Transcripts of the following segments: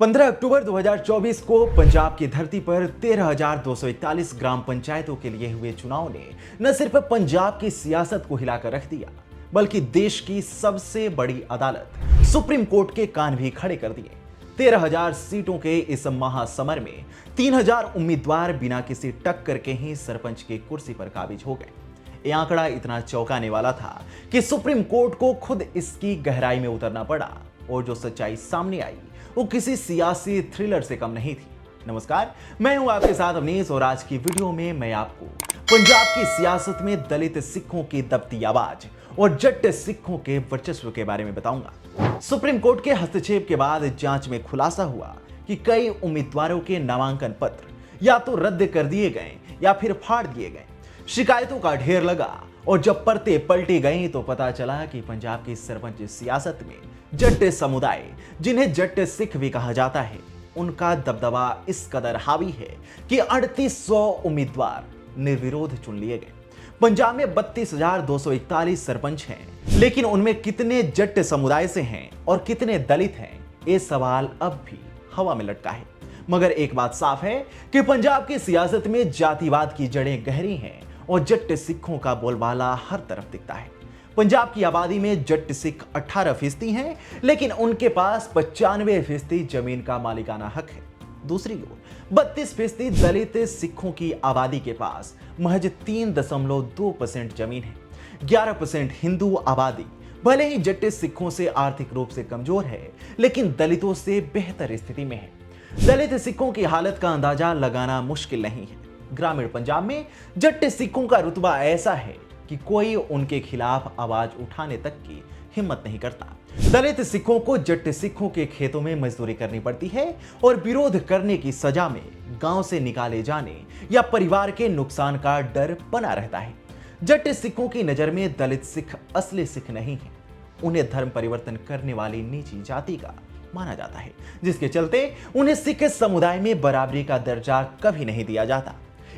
15 अक्टूबर 2024 को पंजाब की धरती पर 13,241 ग्राम पंचायतों के लिए हुए चुनाव ने न सिर्फ पंजाब की सियासत को हिलाकर रख दिया, बल्कि देश की सबसे बड़ी अदालत सुप्रीम कोर्ट के कान भी खड़े कर दिए। 13,000 सीटों के इस महासमर में 3,000 उम्मीदवार बिना किसी टक्कर के ही सरपंच की कुर्सी पर काबिज हो गए। ये आंकड़ा इतना चौंकाने वाला था कि सुप्रीम कोर्ट को खुद इसकी गहराई में उतरना पड़ा, और जो सच्चाई सामने आई वो किसी सियासी थ्रिलर से कम नहीं थी। नमस्कार, मैं हूं आपके साथ अवनीश, और आज की वीडियो में मैं आपको पंजाब की सियासत में दलित सिखों की दबती आवाज और जट सिखों के वर्चस्व के बारे में बताऊंगा। सुप्रीम कोर्ट के हस्तक्षेप के बाद जांच में खुलासा हुआ कि कई उम्मीदवारों के नामांकन पत्र या तो रद्द कर दिए गए या फिर फाड़ दिए गए। शिकायतों का ढेर लगा, और जब परतें पलटी गईं तो पता चला कि पंजाब की सरपंच सियासत में जट समुदाय, जिन्हें जट सिख भी कहा जाता है, उनका दबदबा इस कदर हावी है कि 3800 उम्मीदवार निर्विरोध चुन लिए गए। पंजाब में 32,241 सरपंच हैं, लेकिन उनमें कितने जट समुदाय से हैं और कितने दलित हैं, ये सवाल अब भी हवा में लटका है। मगर एक बात साफ है कि पंजाब की सियासत में जातिवाद की जड़ें गहरी हैं और जट सिखों का बोलबाला हर तरफ दिखता है। पंजाब की आबादी में जट सिख 18% हैं, लेकिन उनके पास 95% जमीन का मालिकाना हक है। दूसरी ओर 32% दलित सिखों की आबादी के पास महज 3.2% जमीन है। 11% हिंदू आबादी भले ही जट सिखों से आर्थिक रूप से कमजोर है, लेकिन दलितों से बेहतर स्थिति में है। दलित सिखों की हालत का अंदाजा लगाना मुश्किल नहीं है। ग्रामीण पंजाब में जट सिखों का रुतबा ऐसा है कि कोई उनके खिलाफ आवाज उठाने तक की हिम्मत नहीं करता। दलित सिखों को जट सिखों के खेतों में मजदूरी करनी पड़ती है, और विरोध करने की सजा में गांव से निकाले जाने या परिवार के नुकसान का डर बना रहता है। जट सिखों की नजर में दलित सिख असली सिख नहीं है। उन्हें धर्म परिवर्तन करने वाली नीची जाति का माना जाता है, जिसके चलते उन्हें सिख समुदाय में बराबरी का दर्जा कभी नहीं दिया जाता।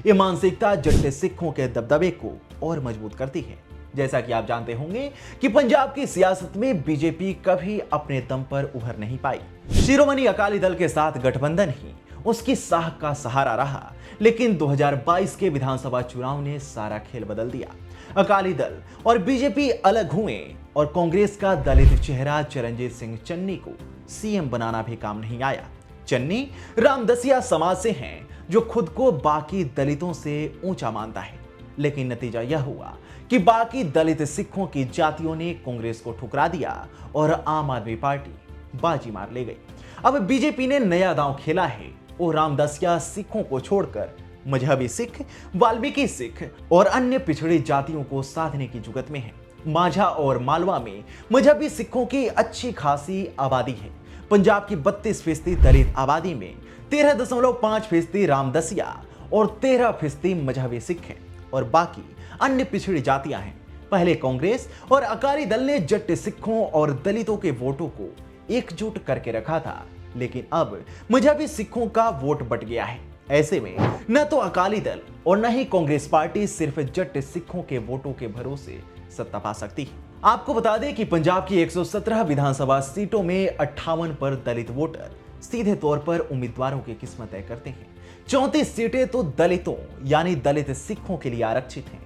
ये मानसिकता जट सिखों के दबदबे को और मजबूत करती है। जैसा कि आप जानते होंगे कि पंजाब की सियासत में बीजेपी कभी अपने दम पर उभर नहीं पाई। शिरोमणि अकाली दल के साथ गठबंधन ही उसकी साख का सहारा रहा, लेकिन 2022 के विधानसभा चुनाव ने सारा खेल बदल दिया। अकाली दल और बीजेपी अलग हुए, और कांग्रेस का दलित चेहरा चरणजीत सिंह चन्नी को सीएम बनाना भी काम नहीं आया। चन्नी रामदसिया समाज से हैं, जो खुद को बाकी दलितों से ऊंचा मानता है, लेकिन नतीजा यह हुआ कि बाकी दलित सिखों की जातियों ने कांग्रेस को ठुकरा दिया और आम आदमी पार्टी बाजी मार ले गई। अब बीजेपी ने नया दांव खेला है, और रामदसिया सिखों को छोड़कर मजहबी सिख, वाल्मीकि सिख और अन्य पिछड़ी जातियों को साधने की जुगत में है। माझा और मालवा में मजहबी सिखों की अच्छी खासी आबादी है। पंजाब की 32% दलित आबादी में 13.5% रामदसिया और 13% मजहबी सिख हैं, और बाकी अन्य पिछड़ी जातियां हैं। पहले कांग्रेस और अकाली दल ने जट सिखों और दलितों के वोटों को एकजुट करके रखा था, लेकिन अब मजहबी सिखों का वोट बट गया है। ऐसे में न तो अकाली दल और न ही कांग्रेस पार्टी सिर्फ जट सिखों के वोटों के भरोसे सत्ता पा सकती है। आपको बता दें कि पंजाब की 117 विधानसभा सीटों में 58 पर दलित वोटर सीधे तौर पर उम्मीदवारों की किस्मत तय करते हैं। 34 सीटें तो दलितों यानी दलित सिखों के लिए आरक्षित हैं।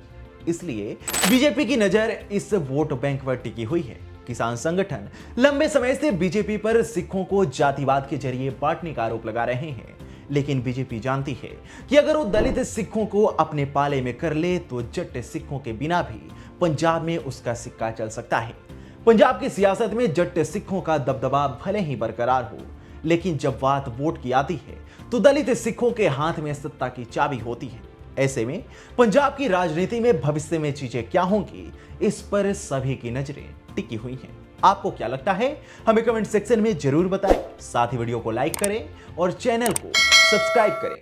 इसलिए बीजेपी की नजर इस वोट बैंक पर टिकी हुई है। किसान संगठन लंबे समय से बीजेपी पर सिखों को जातिवाद के जरिए बांटने का आरोप लगा रहे हैं, लेकिन बीजेपी जानती है कि अगर वो दलित सिखों को अपने पाले में कर ले तो जट सिखों के बिना भी पंजाब में उसका सिक्का चल सकता है। पंजाब की सियासत में जट सिखों का दबदबा भले ही बरकरार हो, लेकिन जब बात वोट की आती है तो दलित सिखों के हाथ में सत्ता की चाबी होती है। ऐसे में पंजाब की राजनीति में भविष्य में चीजें क्या होंगी, इस पर सभी की नजरें टिकी हुई हैं। आपको क्या लगता है, हमें कमेंट सेक्शन में जरूर बताएं। साथ ही वीडियो को लाइक करें और चैनल को सब्सक्राइब करें।